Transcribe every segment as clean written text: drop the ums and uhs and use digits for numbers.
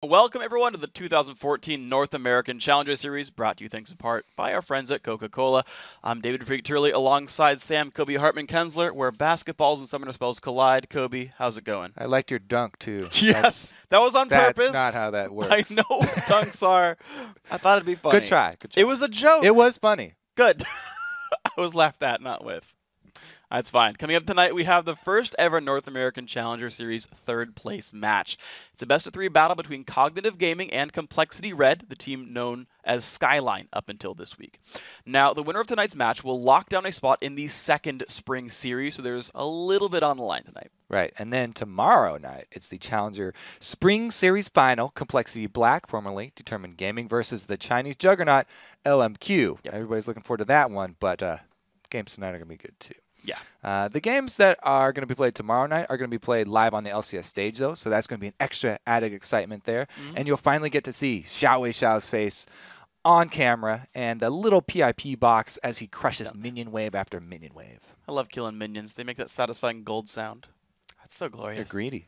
Welcome, everyone, to the 2014 North American Challenger Series, brought to you thanks in part by our friends at Coca-Cola. I'm David Freak Turley, alongside Sam Kobe Hartman-Kensler, where basketballs and summoner spells collide. Kobe, how's it going? I liked your dunk, too. Yes, that was on purpose. That's not how that works. I know dunks are. I thought it'd be funny. Good try. It was a joke. It was funny. Good. I was laughed at, not with. That's fine. Coming up tonight, we have the first ever North American Challenger Series third place match. It's a best-of-3 battle between Cognitive Gaming and Complexity Red, the team known as Skyline up until this week. Now, the winner of tonight's match will lock down a spot in the second spring series, so there's a little bit on the line tonight. Right, and then tomorrow night, it's the Challenger Spring Series Final, Complexity Black, formerly Determined Gaming, versus the Chinese juggernaut, LMQ. Yep. Everybody's looking forward to that one, but games tonight are going to be good, too. Yeah. The games that are going to be played tomorrow night are going to be played live on the LCS stage, though, so that's going to be an extra added excitement there. Mm-hmm. And you'll finally get to see Xiao Weixiao's face on camera and the little PIP box as he crushes minion wave after minion wave. I love killing minions. They make that satisfying gold sound. That's so glorious. They're greedy.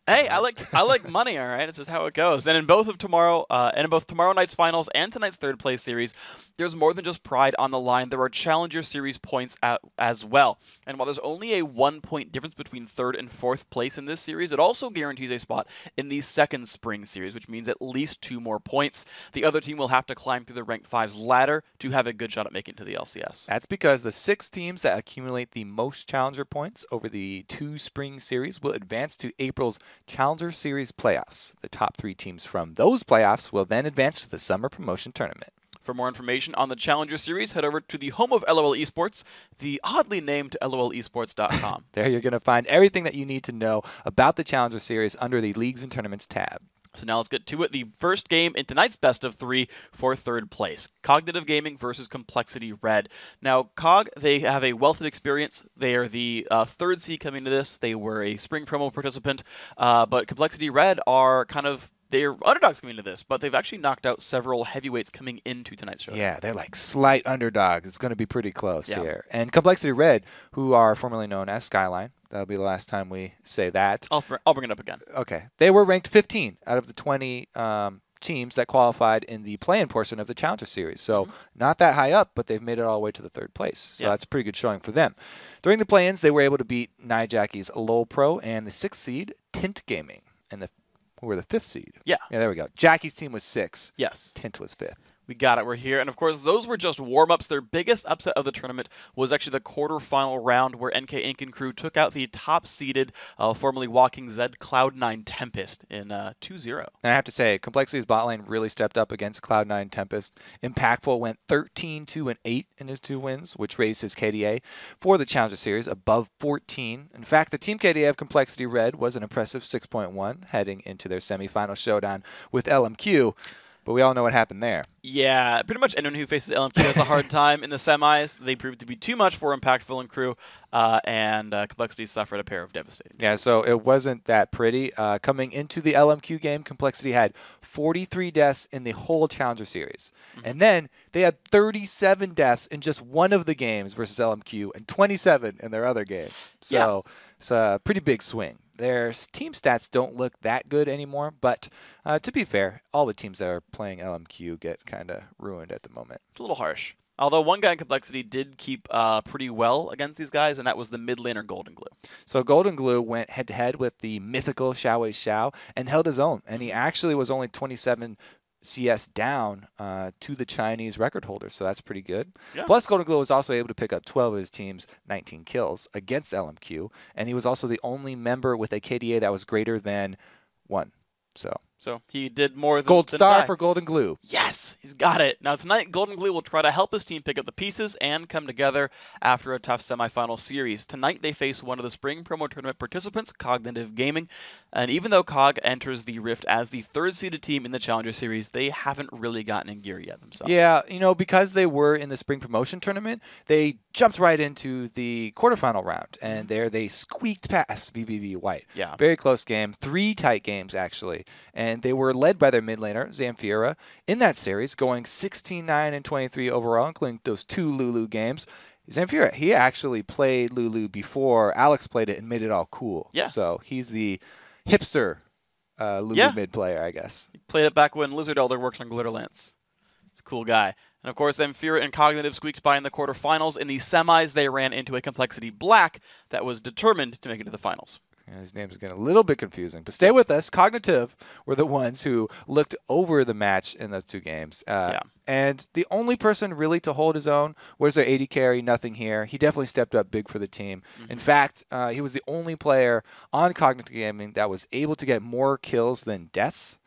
Hey, I like money, all right? It's just how it goes. And in both tomorrow night's finals and tonight's third place series, there's more than just pride on the line. There are Challenger Series points as well. And while there's only a 1-point difference between third and fourth place in this series, it also guarantees a spot in the second spring series, which means at least 2 more points. The other team will have to climb through the ranked 5's ladder to have a good shot at making it to the LCS. That's because the 6 teams that accumulate the most Challenger points over the 2 spring series will advance to April's Challenger Series playoffs. The top 3 teams from those playoffs will then advance to the Summer Promotion Tournament. For more information on the Challenger Series, head over to the home of LOL Esports, the oddly named lolesports.com. There you're going to find everything that you need to know about the Challenger Series under the Leagues and Tournaments tab. So now let's get to it. The first game in tonight's best of 3 for third place. Cognitive Gaming versus Complexity Red. Now, COG, they have a wealth of experience. They are the third seed coming to this. They were a spring promo participant. But Complexity Red are they're underdogs coming into this, but they've actually knocked out several heavyweights coming into tonight's show. Yeah, they're like slight underdogs. It's going to be pretty close here. And Complexity Red, who are formerly known as Skyline, that'll be the last time we say that. I'll bring it up again. Okay. They were ranked 15 out of the 20 teams that qualified in the play-in portion of the Challenger Series. So not that high up, but they've made it all the way to the third place. So that's a pretty good showing for them. During the play-ins, they were able to beat Nijacki's Lowell Pro and the 6th seed, Tint Gaming, and who were the 5th seed. Yeah, there we go. Jackie's team was 6. Yes. Tint was 5th. We got it. We're here. And, of course, those were just warm-ups. Their biggest upset of the tournament was actually the quarterfinal round where NK Inc. and crew took out the top-seeded, formerly Walking Zed Cloud9 Tempest in 2-0. And I have to say, Complexity's bot lane really stepped up against Cloud9 Tempest. Impactful went 13-2-8 in his 2 wins, which raised his KDA for the Challenger Series above 14. In fact, the team KDA of Complexity Red was an impressive 6.1 heading into their semifinal showdown with LMQ. But we all know what happened there. Yeah, pretty much anyone who faces LMQ has a hard time in the semis. They proved to be too much for Impactful and crew, and Complexity suffered a pair of devastating defeats. So it wasn't that pretty. Coming into the LMQ game, Complexity had 43 deaths in the whole Challenger Series. And then they had 37 deaths in just one of the games versus LMQ and 27 in their other game. So it's a pretty big swing. Their team stats don't look that good anymore, but to be fair, all the teams that are playing LMQ get kind of ruined at the moment. It's a little harsh. Although one guy in Complexity did keep pretty well against these guys, and that was the mid laner Golden Glue. So Golden Glue went head-to-head with the mythical Xiao Weixiao and held his own, and he actually was only 27 CS down to the Chinese record holder, so that's pretty good. Yeah. Plus, Golden Glue was also able to pick up 12 of his team's 19 kills against LMQ, and he was also the only member with a KDA that was greater than 1. So he did more than Gold star for Golden Glue. Yes, he's got it. Now tonight, Golden Glue will try to help his team pick up the pieces and come together after a tough semifinal series. Tonight they face one of the spring promo tournament participants, Cognitive Gaming. And even though COG enters the Rift as the 3rd-seeded team in the Challenger Series, they haven't really gotten in gear yet themselves. Yeah, because they were in the spring promotion tournament, they jumped right into the quarterfinal round. And there they squeaked past VVV White. Yeah. Very close game. 3 tight games, actually. And they were led by their mid laner, Zamfira, in that series, going 16-9-23 overall, including those 2 Lulu games. Zamfira, he actually played Lulu before Alex played it and made it all cool. Yeah. So he's the hipster Lulu Yeah. mid player, I guess. He played it back when Lizard Elder worked on Glitterlance. He's a cool guy. And of course, Zamfira and Cognitive squeaked by in the quarterfinals. In the semis, they ran into a Complexity Black that was determined to make it to the finals. Yeah, his name is getting a little bit confusing, but stay with us. Cognitive were the ones who looked over the match in those two games. And the only person really to hold his own was their AD carry, nothing here. He definitely stepped up big for the team. In fact, he was the only player on Cognitive Gaming that was able to get more kills than deaths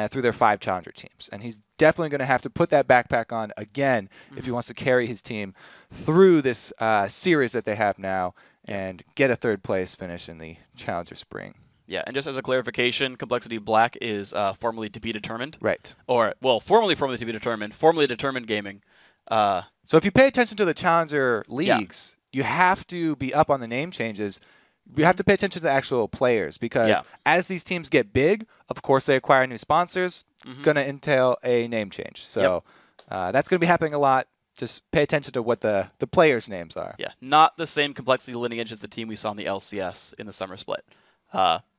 through their 5 challenger teams. And he's definitely going to have to put that backpack on again if he wants to carry his team through this series that they have now and get a 3rd place finish in the Challenger Spring. Yeah, and just as a clarification, Complexity Black is formerly To Be Determined. Right. Or, well, formerly To Be Determined, formerly Determined Gaming. So if you pay attention to the Challenger leagues, you have to be up on the name changes. You have to pay attention to the actual players because as these teams get big, of course they acquire new sponsors, going to entail a name change. So that's going to be happening a lot. Just pay attention to what the players' names are. Yeah, not the same complexity lineage as the team we saw in the LCS in the summer split.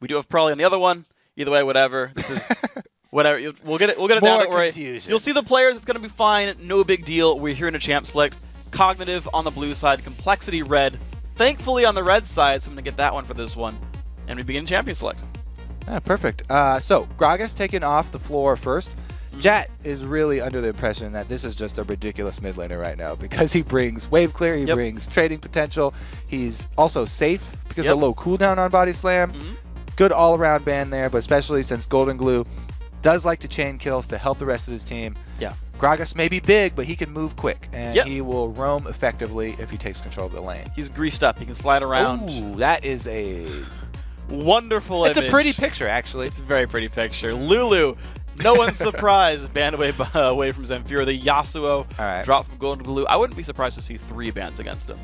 We do have Probably on the other one. Either way, whatever. This is whatever. We'll get it down. Don't worry. You'll see the players. It's going to be fine. No big deal. We're here in a champ select. Cognitive on the blue side. Complexity red. Thankfully on the red side, so I'm going to get that one for this one. And we begin champion select. Perfect. So Gragas taking off the floor first. Jat is really under the impression that this is just a ridiculous mid laner right now because he brings wave clear, he brings trading potential. He's also safe because of low cooldown on Body Slam. Good all-around ban there, but especially since Golden Glue does like to chain kills to help the rest of his team. Gragas may be big, but he can move quick, and he will roam effectively if he takes control of the lane. He's greased up. He can slide around. Ooh, that is a wonderful image. It's a pretty picture, actually. It's a very pretty picture. Lulu. No one's surprised. Banned away from Zamfira. The Yasuo dropped from Golden Glue. I wouldn't be surprised to see 3 bans against him.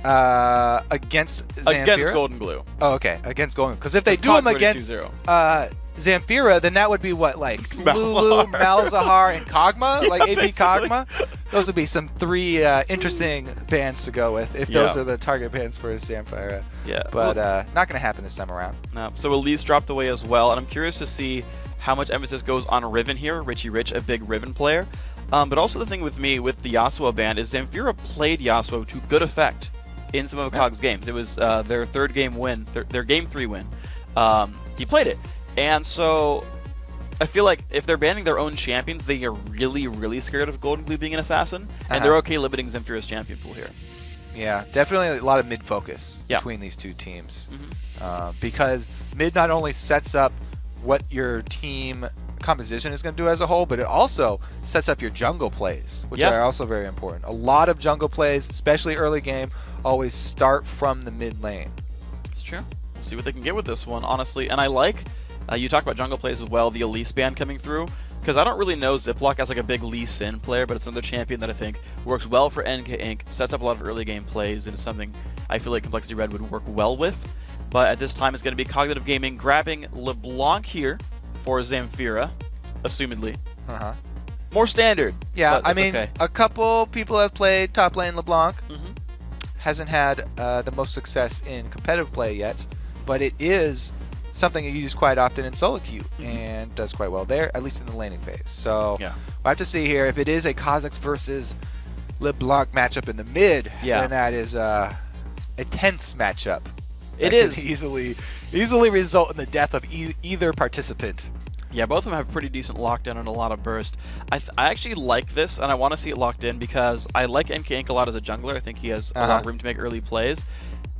Against Zamfira? Against Golden Glue. Oh, okay. Against Golden Glue. Because if they do him against Zamfira, then that would be what, like Lulu, Malzahar, and Kog'Maw? Like AP Kog'Maw? Those would be some 3 interesting bans to go with if those are the target bans for Zamfira. But not going to happen this time around. No. So Elise dropped away as well, and I'm curious to see how much emphasis goes on Riven here. Richie Rich, a big Riven player. But also the thing with me with the Yasuo ban is Zamfira played Yasuo to good effect in some of COG's games. It was their 3rd game win, their game 3 win. He played it. And so I feel like if they're banning their own champions, they are really, really scared of Golden Glue being an assassin. And they're okay limiting Zamfira's champion pool here. Yeah, definitely a lot of mid-focus between these two teams. Because mid not only sets up what your team composition is going to do as a whole, but it also sets up your jungle plays, which are also very important. A lot of jungle plays, especially early game, always start from the mid lane. It's true. We'll see what they can get with this one, honestly. And I like, you talk about jungle plays as well, the Elise ban coming through, because I don't really know Ziploc as like a big Lee Sin player, but it's another champion that I think works well for NK Inc., sets up a lot of early game plays, and is something I feel like Complexity Red would work well with. But at this time, it's going to be Cognitive Gaming grabbing LeBlanc here for Zamfira, assumedly. More standard. Yeah, I mean, a couple people have played top lane LeBlanc. Hasn't had the most success in competitive play yet, but it is something that you use quite often in solo queue and does quite well there, at least in the laning phase. So we'll have to see here if it is a Kha'Zix versus LeBlanc matchup in the mid, then that is a tense matchup. It is easily result in the death of either participant. Yeah, both of them have pretty decent lockdown and a lot of burst. I actually like this, and I want to see it locked in because I like NK Inc. a lot as a jungler. I think he has a lot of room to make early plays.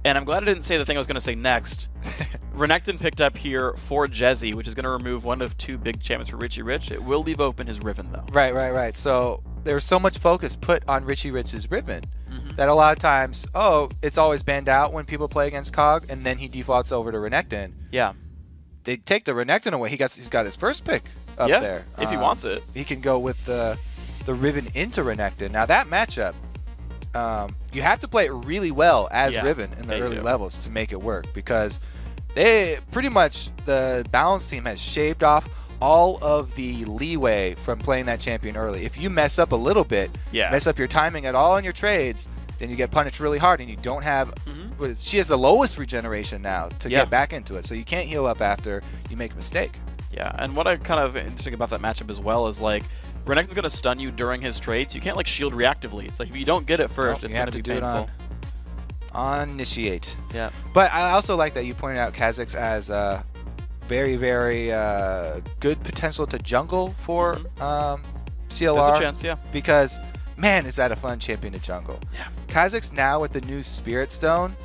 And I'm glad I didn't say the thing I was going to say next. Renekton picked up here for Jezzy, which is going to remove one of 2 big champions for Richie Rich. It will leave open his Riven, though. Right. So there's so much focus put on Richie Rich's Riven that a lot of times, it's always banned out when people play against COG, and then he defaults over to Renekton. Yeah. They take the Renekton away. He's got his first pick up there. If he wants it. He can go with the Riven into Renekton. Now that matchup, you have to play it really well as Riven in the early levels to make it work, because they pretty much, the balance team has shaved off all of the leeway from playing that champion early. If you mess up a little bit, mess up your timing at all in your trades, then you get punished really hard, and you don't have she has the lowest regeneration now to get back into it, so you can't heal up after you make a mistake. Yeah, and what I kind of interesting about that matchup as well is like Renekton's going to stun you during his trades. You can't like shield reactively. It's like if you don't get it first, it's going to be painful. On initiate. Yeah. But I also like that you pointed out Kha'Zix as very, very good potential to jungle for CLR. There's a chance, yeah. Because, man, is that a fun champion to jungle. Yeah. Kha'Zix now with the new Spirit Stone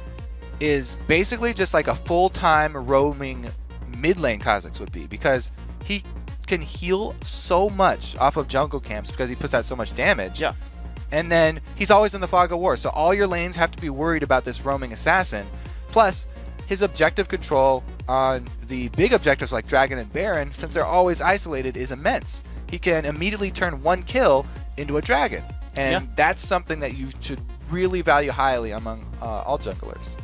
is basically just like a full-time roaming mid lane Kha'Zix would be, because he can heal so much off of jungle camps because he puts out so much damage. Yeah. And then he's always in the fog of war, so all your lanes have to be worried about this roaming assassin. Plus, his objective control on the big objectives like Dragon and Baron, since they're always isolated, is immense. He can immediately turn one kill into a dragon. And that's something that you should really value highly among all junglers.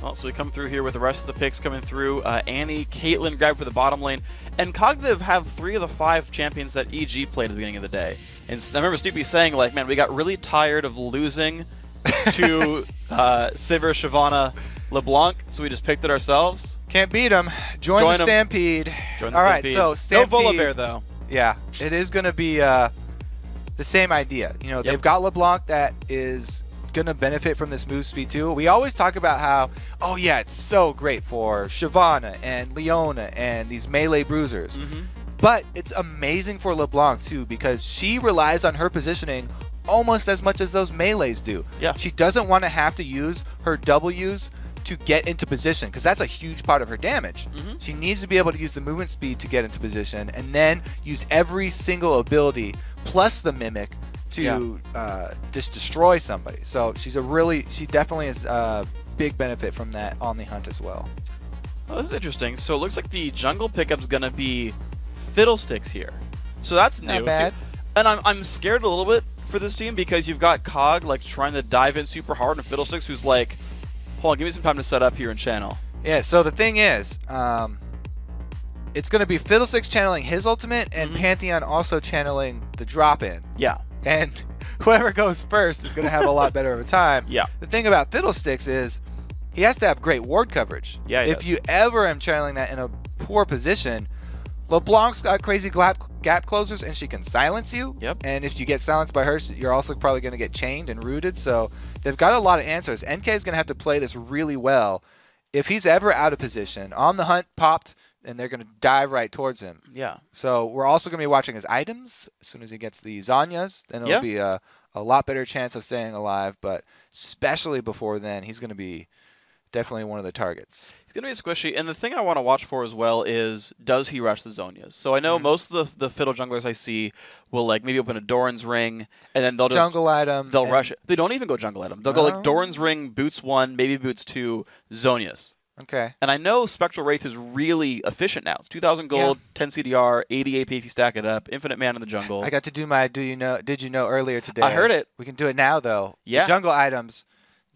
Well, so we come through here with the rest of the picks coming through. Annie, Caitlyn grabbed for the bottom lane. And Cognitive have 3 of the 5 champions that EG played at the beginning of the day. And I remember Snoopy saying, like, man, we got really tired of losing to Sivir, Shyvana, LeBlanc, so we just picked it ourselves. Can't beat them. Join the Stampede. Join the All Stampede. right, so Stampede. No Volibear, though. Yeah, it is going to be the same idea. You know, they've got LeBlanc that is going to benefit from this move speed too. We always talk about how, oh yeah, it's so great for Shyvana and Leona and these melee bruisers. But it's amazing for LeBlanc too, because she relies on her positioning almost as much as those melees do. Yeah. She doesn't want to have to use her W's to get into position, because that's a huge part of her damage. She needs to be able to use the movement speed to get into position, and then use every single ability plus the mimic to just destroy somebody. So she definitely is a big benefit from that on the hunt as well. Well, this is interesting. So it looks like the jungle pickup's gonna be Fiddlesticks here. So that's new. Not bad. And I'm scared a little bit for this team, because you've got COG like trying to dive in super hard, and Fiddlesticks who's like, hold on, give me some time to set up here and channel. Yeah, so the thing is, it's going to be Fiddlesticks channeling his ultimate, and Pantheon also channeling the drop-in. Yeah. And whoever goes first is going to have a lot better of a time. Yeah. The thing about Fiddlesticks is he has to have great ward coverage. Yeah, if you ever am channeling that in a poor position, LeBlanc's got crazy gap closers, and she can silence you. Yep. And if you get silenced by her, you're also probably going to get chained and rooted. So they've got a lot of answers. NK is going to have to play this really well. If he's ever out of position, on the hunt, popped, and they're going to dive right towards him. Yeah. So we're also going to be watching his items. As soon as he gets the Zanyas, then it'll be a lot better chance of staying alive. But especially before then, he's going to be definitely one of the targets. He's going to be squishy. And the thing I want to watch for as well is, does he rush the Zonias? So I know most of the Fiddle junglers I see will like maybe open a Doran's Ring, and then they'll just jungle item. They'll rush it. They don't even go jungle item. They'll go like Doran's Ring, boots 1, maybe boots 2, Zonias. Okay. And I know Spectral Wraith is really efficient now. It's 2,000 gold, 10 CDR, 80 AP if you stack it up, infinite mana in the jungle. I got to do my did you know earlier today. I heard it. We can do it now though. Yeah. The jungle items,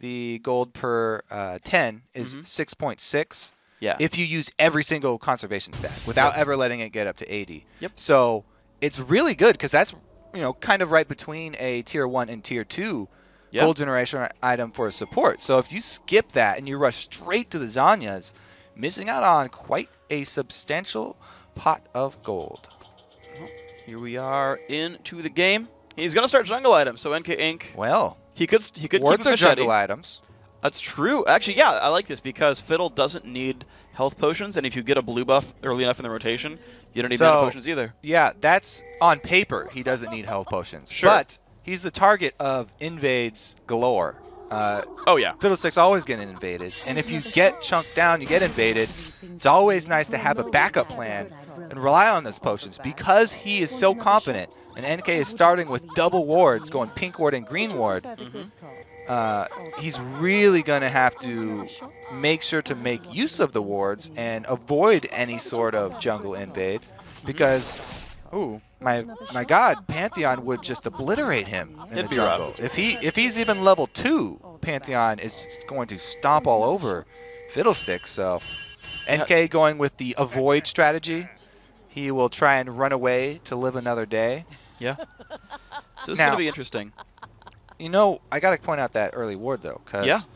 the gold per 10 is 6.6. Yeah. If you use every single conservation stack without ever letting it get up to 80. Yep. So it's really good, because that's kind of right between a tier 1 and tier 2 gold generation item for a support. So if you skip that and you rush straight to the Zanyas, missing out on quite a substantial pot of gold. Well, here we are into the game. He's gonna start jungle items. So NK Inc. Well, he could keep wards a are machete. jungle items. That's true. Actually, yeah, I like this, because Fiddle doesn't need health potions, and if you get a blue buff early enough in the rotation, you don't need mana potions either. Yeah, that's on paper. He doesn't need health potions. Sure. But he's the target of invades galore. Oh, yeah. Fiddlesticks always getting invaded. And if you get chunked down, you get invaded, it's always nice to have a backup plan and rely on those potions, because he is so confident. And NK is starting with double wards, going pink ward and green ward. He's really going to have to make sure to make use of the wards and avoid any sort of jungle invade, because my God, Pantheon would just obliterate him in the jungle. If he's even level 2, Pantheon is just going to stomp all over Fiddlesticks. So NK going with the avoid strategy. He will try and run away to live another day. Yeah. So this is going to be interesting. I got to point out that early ward, though, because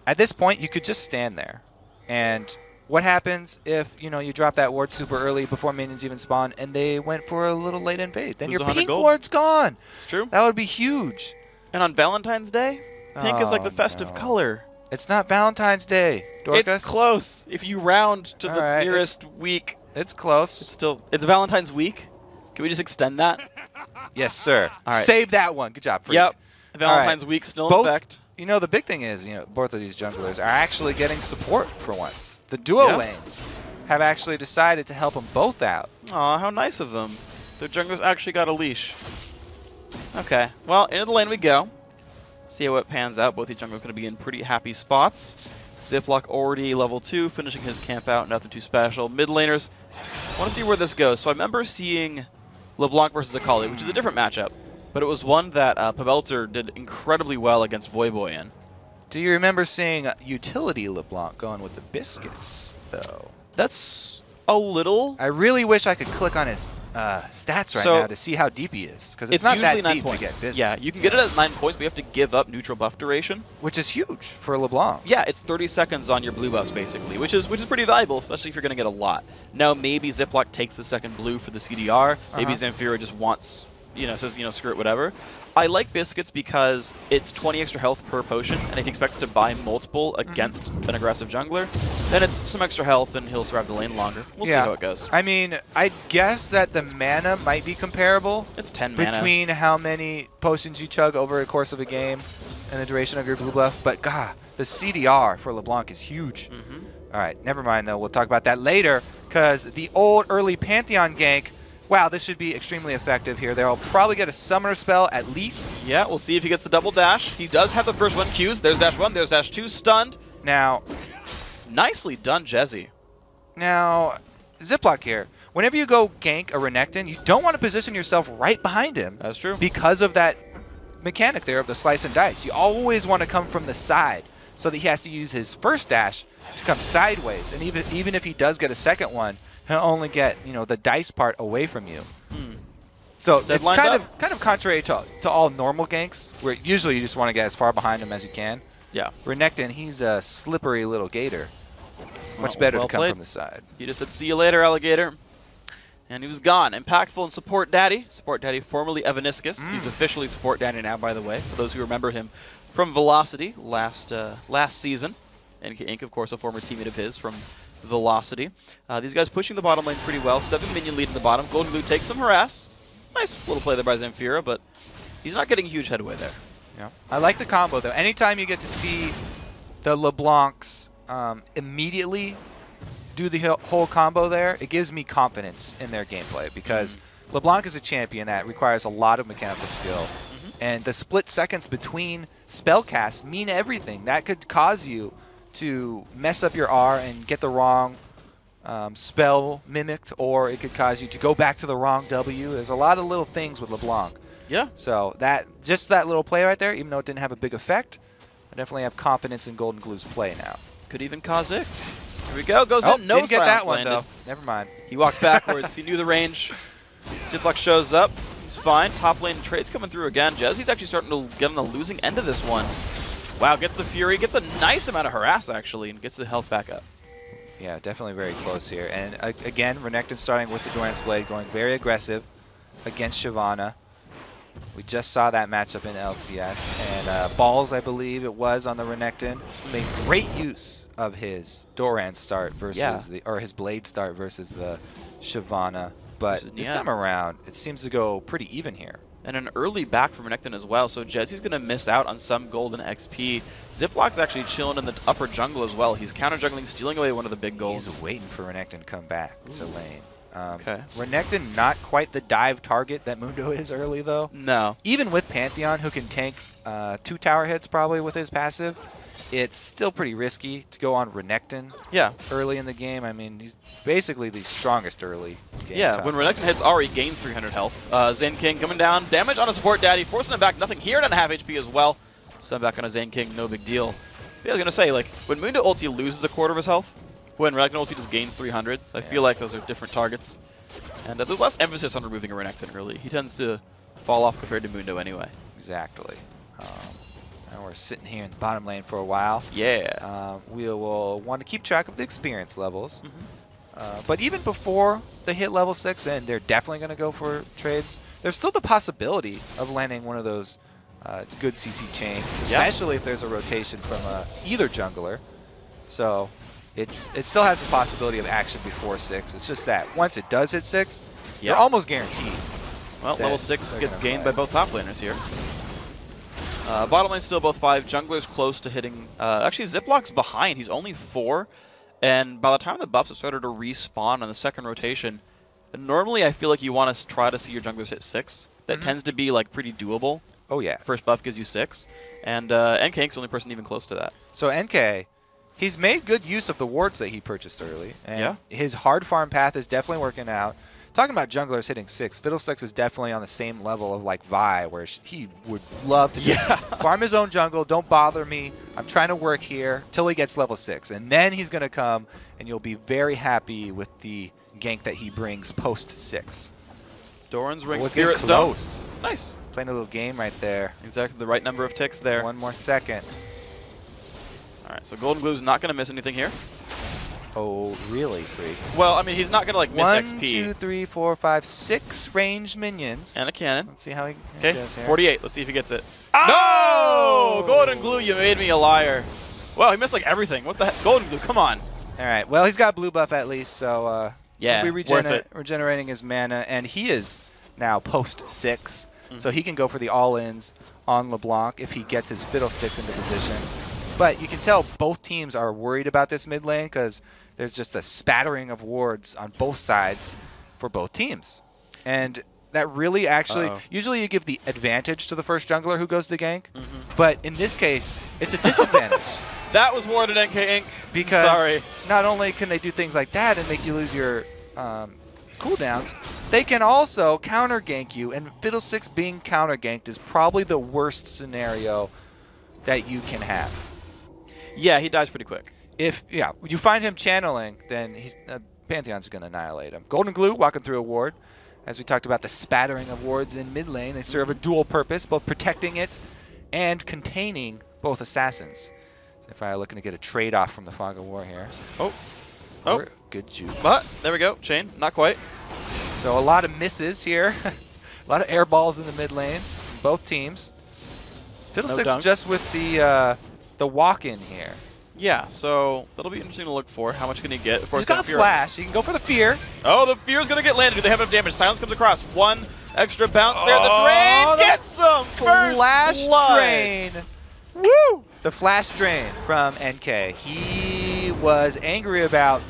at this point, you could just stand there and What happens if, you drop that ward super early before minions even spawn and they went for a little late invade? Then Lose your 100 pink gold. ward's gone. It's true. That would be huge. And on Valentine's Day, pink is like the festive color. It's not Valentine's Day, Dorcas. It's close. If you round to the right, nearest week, It's close. it's Valentine's week. Can we just extend that? Yes, sir. All right. Save that one. Good job, Freak. Yep. Valentine's week still in Both, effect. the big thing is, both of these junglers are actually getting support for once. The duo Yeah. lanes have actually decided to help them both out. Aw, how nice of them. Their junglers actually got a leash. Okay, well, into the lane we go. See how it pans out. Both these junglers are going to be in pretty happy spots. Ziploc already level 2, finishing his camp out. Nothing too special. Mid laners, I want to see where this goes. So I remember seeing LeBlanc versus Akali, which is a different matchup. But it was one that Pabelzer did incredibly well against Voyboy in. Do you remember seeing utility LeBlanc going with the biscuits, though? That's a little... I really wish I could click on his stats right now to see how deep he is, because it's not usually that 9 deep points. to get biscuits. Yeah, you can get it at 9 points, but you have to give up neutral buff duration. Which is huge for LeBlanc. Yeah, it's 30 seconds on your blue buffs, basically, which is pretty valuable, especially if you're going to get a lot. Now, maybe Ziploc takes the second blue for the CDR. Maybe Zamfira just wants, says, screw it, whatever. I like biscuits because it's 20 extra health per potion, and if he expects to buy multiple against an aggressive jungler, then it's some extra health, and he'll survive the lane longer. We'll see how it goes. I mean, I guess that the mana might be comparable. It's 10 mana. Between how many potions you chug over the course of a game and the duration of your blue buff, but God, the CDR for LeBlanc is huge. All right, never mind, though. We'll talk about that later, because the old early Pantheon gank, wow, this should be extremely effective here. They'll probably get a summoner spell at least. Yeah, we'll see if he gets the double dash. He does have the first one Qs. There's dash 1, there's dash 2, stunned. Now, nicely done, Jezzy. Now, Ziploc here. Whenever you go gank a Renekton, you don't want to position yourself right behind him. That's true. Because of that mechanic there of the slice and dice. You always want to come from the side so that he has to use his first dash to come sideways. And even if he does get a second one, he'll only get, the dice part away from you. So it's kind of contrary to all normal ganks, where usually you just want to get as far behind him as you can. Yeah. Renekton, he's a slippery little gator. Much better to come from the side. He just said, see you later, alligator. And he was gone. Impactful and Support Daddy. Support Daddy, formerly Evaniscus. He's officially Support Daddy now, by the way, for those who remember him from Velocity last season. And Ink, of course, a former teammate of his from Velocity. These guys pushing the bottom lane pretty well. 7 minion lead in the bottom. Golden Glue takes some harass. Nice little play there by Zamfira, but he's not getting huge headway there. Yeah. I like the combo, though. Anytime you get to see the LeBlancs immediately do the whole combo there, it gives me confidence in their gameplay, because LeBlanc is a champion that requires a lot of mechanical skill. And the split seconds between spell casts mean everything. That could cause you to mess up your R and get the wrong spell mimicked, or it could cause you to go back to the wrong W. There's a lot of little things with LeBlanc. Yeah. So just that little play right there, even though it didn't have a big effect, I definitely have confidence in Golden Glue's play now. Could even cause X. Here we go. Goes in. No didn't get that silence one, landed. though. Never mind. He walked backwards. He knew the range. Ziploc shows up. He's fine. Top lane trades coming through again. Jezzy's actually starting to get on the losing end of this one. Wow, gets the Fury. Gets a nice amount of harass, actually, and gets the health back up. Yeah, definitely very close here. And again, Renekton starting with the Durance Blade, going very aggressive against Shyvana. We just saw that matchup in LCS. And Balls, I believe it was, on the Renekton, made great use of his Durance start versus his Blade start versus the Shyvana. But this time around, it seems to go pretty even here. And an early back from Renekton as well, so Jezzy's going to miss out on some golden XP. Ziploc's actually chilling in the upper jungle as well. He's counter-jungling, stealing away one of the big golds. He's waiting for Renekton to come back to lane. Okay. Renekton, not quite the dive target that Mundo is early, though. No. Even with Pantheon, who can tank 2 tower hits probably with his passive, it's still pretty risky to go on Renekton early in the game. I mean, he's basically the strongest early game. Yeah, when Renekton hits Ari, gains 300 health. Zane King coming down. Damage on a Support Daddy, forcing him back. Nothing here, doesn't have HP as well. Stun back on a Zane King, no big deal. Yeah, I was going to say, like, when Mundo ulti loses a quarter of his health, when Renekton ulti just gains 300, so I feel like those are different targets. And there's less emphasis on removing a Renekton early. He tends to fall off compared to Mundo anyway. Exactly. And we're sitting here in the bottom lane for a while. Yeah. We will want to keep track of the experience levels. Mm-hmm. But even before they hit level 6, and they're definitely going to go for trades, there's still the possibility of landing one of those good CC chains, especially if there's a rotation from either jungler. So it still has the possibility of action before 6. It's just that once it does hit 6, you're almost guaranteed. Well, level 6 gets gained by both top laners here. Bottom lane still both 5. Jungler's close to hitting. Actually, Ziplock's behind. He's only 4. And by the time the buffs have started to respawn on the second rotation, normally I feel like you want to try to see your junglers hit 6. That tends to be like pretty doable. Oh, yeah. First buff gives you 6. And NK's the only person even close to that. So NK, he's made good use of the wards that he purchased early. And Yeah. his hard farm path is definitely working out. Talking about junglers hitting 6, Fiddlesticks is definitely on the same level of like Vi, where he would love to just farm his own jungle. Don't bother me. I'm trying to work here till he gets level 6. And then he's going to come, and you'll be very happy with the gank that he brings post 6. Doran's ring It's Spirit getting Stone. close. Nice. Playing a little game right there. Exactly the right number of ticks there. One more second. All right, so Golden Glue's not going to miss anything here. Oh, really, Freak? Well, I mean, he's not going to like miss 1, XP. 2, 3, 4, 5, 6 ranged minions. And a cannon. Let's see how he Okay, does here. 48. Let's see if he gets it. Oh! No! Golden Glue, you made me a liar. Wow, he missed like everything. What the heck? Golden Glue, come on. All right. Well, he's got blue buff at least, so Yeah, he'll be worth it. regenerating his mana, and he is now post 6, so he can go for the all-ins on LeBlanc if he gets his Fiddlesticks into position. But you can tell both teams are worried about this mid lane because there's just a spattering of wards on both sides for both teams. And that really actually, usually you give the advantage to the first jungler who goes to gank, but in this case, it's a disadvantage. That was warded NK Inc. Because Sorry. not only can they do things like that and make you lose your cooldowns, they can also counter gank you, and Fiddlesticks being counter ganked is probably the worst scenario that you can have. Yeah, he dies pretty quick. If you find him channeling, then he's Pantheon's going to annihilate him. Golden Glue walking through a ward. As we talked about the spattering of wards in mid lane, they serve a dual purpose, both protecting it and containing both assassins. So if I'm looking to get a trade off from the Fog of War here. Oh, good juke. but there we go. Chain, not quite. So a lot of misses here. A lot of air balls in the mid lane, both teams. Fiddlesticks dunks. just with the walk-in here. Yeah, so that'll be interesting to look for. How much can he get? Of course, He's got Fear. flash. He can go for the fear. Oh, the Fear's going to get landed. Do they have enough damage? Silence comes across. One extra bounce there. The drain gets him. First Flash blood. drain. Woo! The flash drain from NK. He was angry about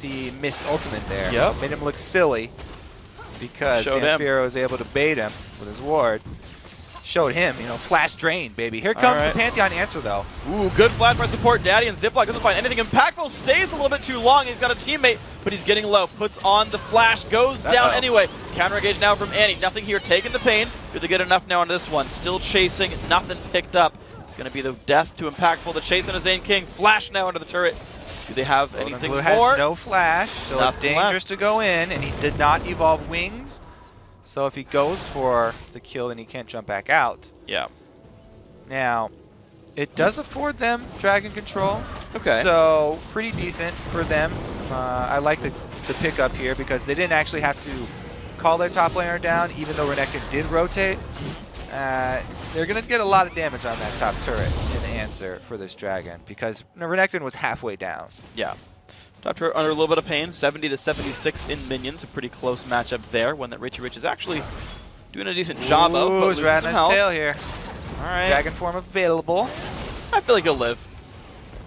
the missed ultimate there. Yep. Made him look silly because Showed him. Samphira was able to bait him with his ward. Showed him, flash drain, baby. Here comes the Pantheon answer, though. Ooh, good flash by support. Daddy and Ziploc doesn't find anything impactful. Stays a little bit too long. He's got a teammate, but he's getting low. Puts on the flash. Goes down anyway. Counter engage now from Annie. Nothing here. Taking the pain. Do they get enough now on this one? Still chasing. Nothing picked up. It's going to be the death to impactful. The chase on a Zane King. Flash now into the turret. Do they have anything Blue more? has no flash, so it's dangerous to go in, and he did not evolve wings. So if he goes for the kill, then he can't jump back out. Yeah. Now, it does afford them dragon control. Okay. So pretty decent for them. I like the pickup here because they didn't actually have to call their top laner down, even though Renekton did rotate. They're going to get a lot of damage on that top turret in the answer for this dragon because Renekton was halfway down. Yeah. Top turret under a little bit of pain. 70 to 76 in minions. A pretty close matchup there. One that Richie Rich is actually doing a decent job of. But Ooh, rat some on his health. tail here. All right. Dragon form available. I feel like he'll live.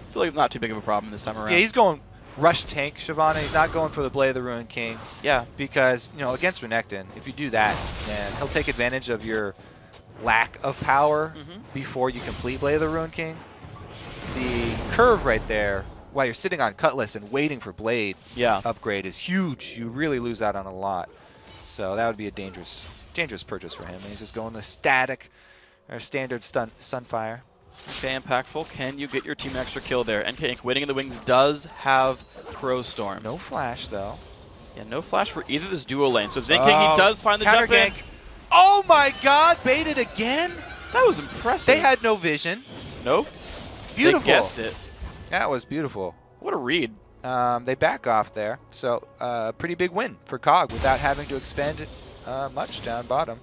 I feel like not too big of a problem this time around. Yeah, he's going rush tank, Shyvana. He's not going for the Blade of the Ruined King. Yeah. Because, against Renekton, if you do that, then he'll take advantage of your lack of power before you complete Blade of the Ruined King. The curve right there, while you're sitting on Cutlass and waiting for Blade upgrade, is huge. You really lose out on a lot. So that would be a dangerous purchase for him. And he's just going the static or standard Sunfire. Okay, impactful. Can you get your team an extra kill there? NK Inc. Waiting in the wings does have Crow Storm. No flash, though. Yeah, no flash for either this duo lane. So if Zane King, he does find the counter jump in. gank. Oh my god, baited again? That was impressive. They had no vision. Nope. Beautiful. They guessed it. That was beautiful. What a read. They back off there. So pretty big win for COG without having to expend much down bottom.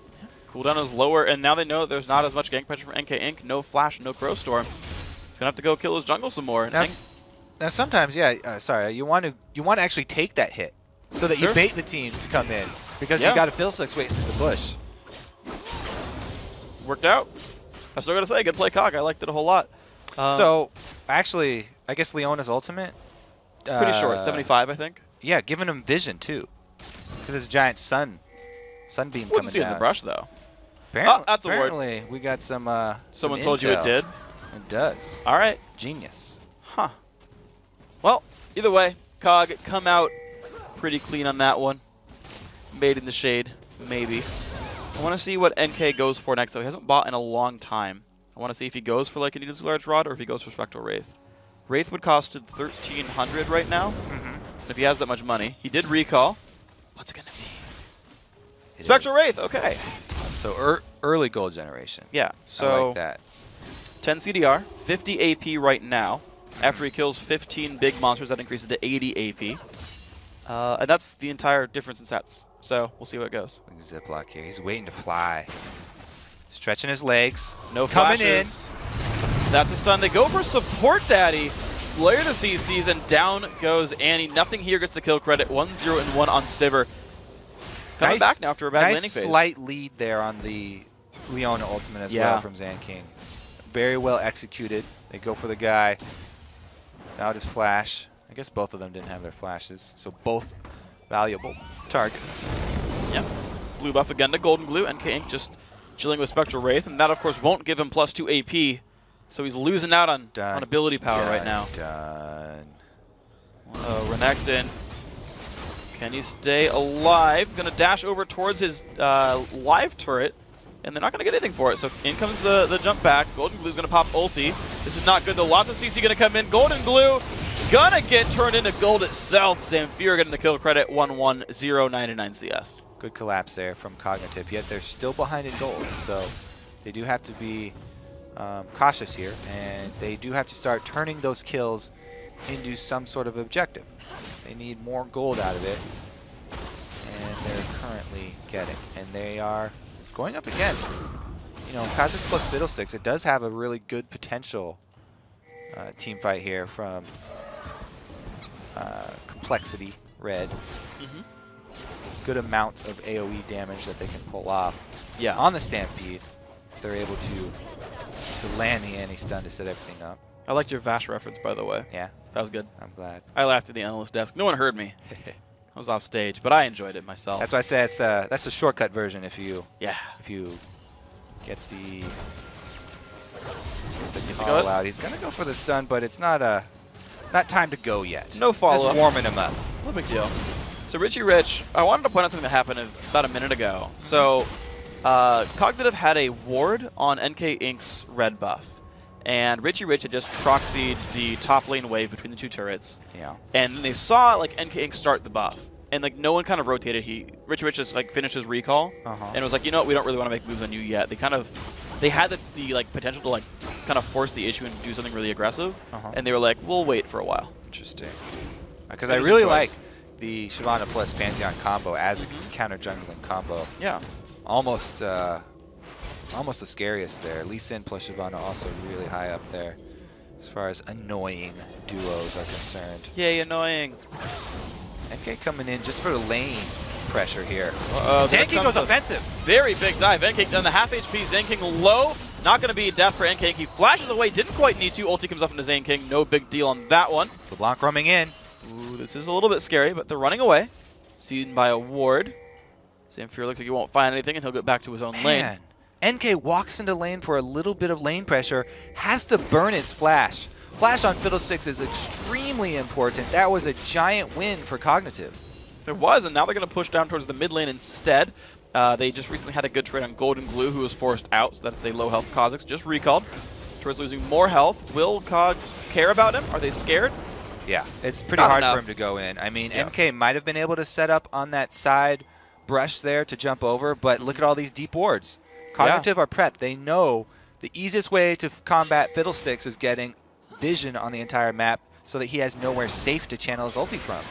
Cooldown is lower, and now they know there's not as much gank pressure from NK Inc. No Flash, no Crow Storm. He's gonna have to go kill his jungle some more. Now sometimes, yeah, sorry, you want to actually take that hit so that you bait the team to come in because you got a Fiddlesticks waiting in the bush. Worked out. I still gotta say, good play, COG. I liked it a whole lot. So actually, I guess Leona's ultimate. Pretty short, 75, I think. Yeah, giving him vision too, because there's a giant sunbeam Wouldn't coming see it down. in the brush though. Apparently, that's a word. Apparently, we got some. Someone some told you it intel. did. It does. All right. Genius. Huh. Well, either way, COG come out pretty clean on that one. Made in the shade, maybe. I want to see what NK goes for next, though. He hasn't bought in a long time. I want to see if he goes for like a Needless Large Rod or if he goes for Spectral Wraith. Wraith would cost 1,300 right now. If he has that much money. He did recall. What's it going to be? Spectral Wraith, okay. So early gold generation. Yeah, so I like that. 10 CDR, 50 AP right now. After he kills 15 big monsters, that increases to 80 AP. And that's the entire difference in sets. So we'll see how it goes. Ziploc here. He's waiting to fly. Stretching his legs. No coming flashes. That's a stun. They go for Support Daddy. Layer the CCs, and down goes Annie. Nothing here gets the kill credit. 1-0 and 1 on Sivir. Coming back now after a bad landing phase. Nice slight lead there on the Leona ultimate as well from Zan King. Very well executed. They go for the guy. Now just flash. I guess both of them didn't have their flashes, so both valuable targets. Yep. Blue buff again to Golden Glue. NK Inc. just chilling with Spectral Wraith, and that of course won't give him +2 AP. So he's losing out on ability power right now. Done. Oh, Renekton. Can he stay alive? Gonna dash over towards his live turret, and they're not gonna get anything for it. So in comes the jump back. Golden Glue's gonna pop ulti. This is not good though. Lots of CC gonna come in. Golden Glue gonna get turned into gold itself. Zamfir getting the kill credit. 1-1, 0-99 CS. Good collapse there from Cognitive, yet they're still behind in gold. So they do have to be cautious here, and they do have to start turning those kills into some sort of objective. They need more gold out of it, and they're currently getting. And they are going up against, you know, Kha'Zix plus Fiddlesticks. It does have a really good potential team fight here from Complexity Red. Good amount of AoE damage that they can pull off. Yeah. On the Stampede, if they're able to land the anti-stun to set everything up. I liked your Vash reference, by the way. Yeah. That was good. I'm glad. I laughed at the analyst desk. No one heard me. I was off stage, but I enjoyed it myself. That's why I say it's that's the shortcut version if you get the call out. He's gonna go for the stun, but it's not time to go yet. No follow-up. Just warming him up. No big deal. So Richie Rich, I wanted to point out something that happened about a minute ago. So Cognitive had a ward on NK Inc.'s red buff. And Richie Rich had just proxied the top lane wave between the two turrets. Yeah. And then they saw like NK Inc. start the buff. And like no one kind of rotated. Richie Rich just like finished his recall. And was like, you know what, we don't really want to make moves on you yet. They had the like potential to like kind of force the issue and do something really aggressive. And they were like, we'll wait for a while. Interesting. Because I really like the Shyvana plus Pantheon combo as a counter jungling combo. Yeah. Almost the scariest there. Lee Sin plus Shyvana also really high up there as far as annoying duos are concerned. Yay, annoying. NK coming in just for the lane pressure here. Zan King goes offensive. Very big dive. NK on the half HP. Zan King low. Not going to be death for NK. He flashes away. Didn't quite need to. Ulti comes up into Zan King. No big deal on that one. LeBlanc roaming in. Ooh, this is a little bit scary, but they're running away. Seen by a ward. Zamfir looks like he won't find anything, and he'll get back to his own lane. NK walks into lane for a little bit of lane pressure. Has to burn his flash. Flash on Fiddlesticks is extremely important. That was a giant win for Cognitive. It was, and now they're going to push down towards the mid lane instead. They just recently had a good trade on Golden Glue, who was forced out, so that's a low health Kha'Zix, just recalled. Towards losing more health. Will COG care about him? Are they scared? Yeah, it's pretty hard for him to go in. I mean, MK might have been able to set up on that side brush there to jump over, but look at all these deep wards. Cognitive are prepped. They know the easiest way to combat Fiddlesticks is getting vision on the entire map so that he has nowhere safe to channel his ulti from.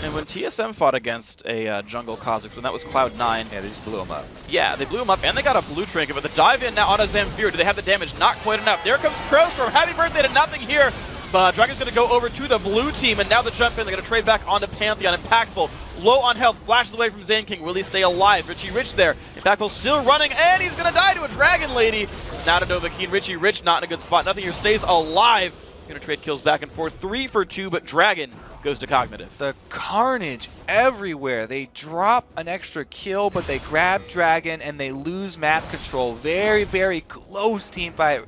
And when TSM fought against a jungle Kha'Zix, when that was Cloud9. Yeah, they just blew him up. Yeah, they blew him up, and they got a blue trinket. But the dive in now on a Zamfir. Do they have the damage? Not quite enough. There comes Crowstorm. Happy birthday to nothing here. But Dragon's going to go over to the blue team, and now the jump in. They're going to trade back onto Pantheon. Impactful, low on health, flashes away from Zane King. Will he stay alive? Richie Rich there. Impactful still running, and he's going to die to a Dragon Lady. Now to Dovahkiin. Richie Rich not in a good spot. Nothing here stays alive. Going to trade kills back and forth. 3 for 2, but Dragon goes to Cognitive. The carnage everywhere. They drop an extra kill, but they grab Dragon, and they lose map control. Very, very close team fight.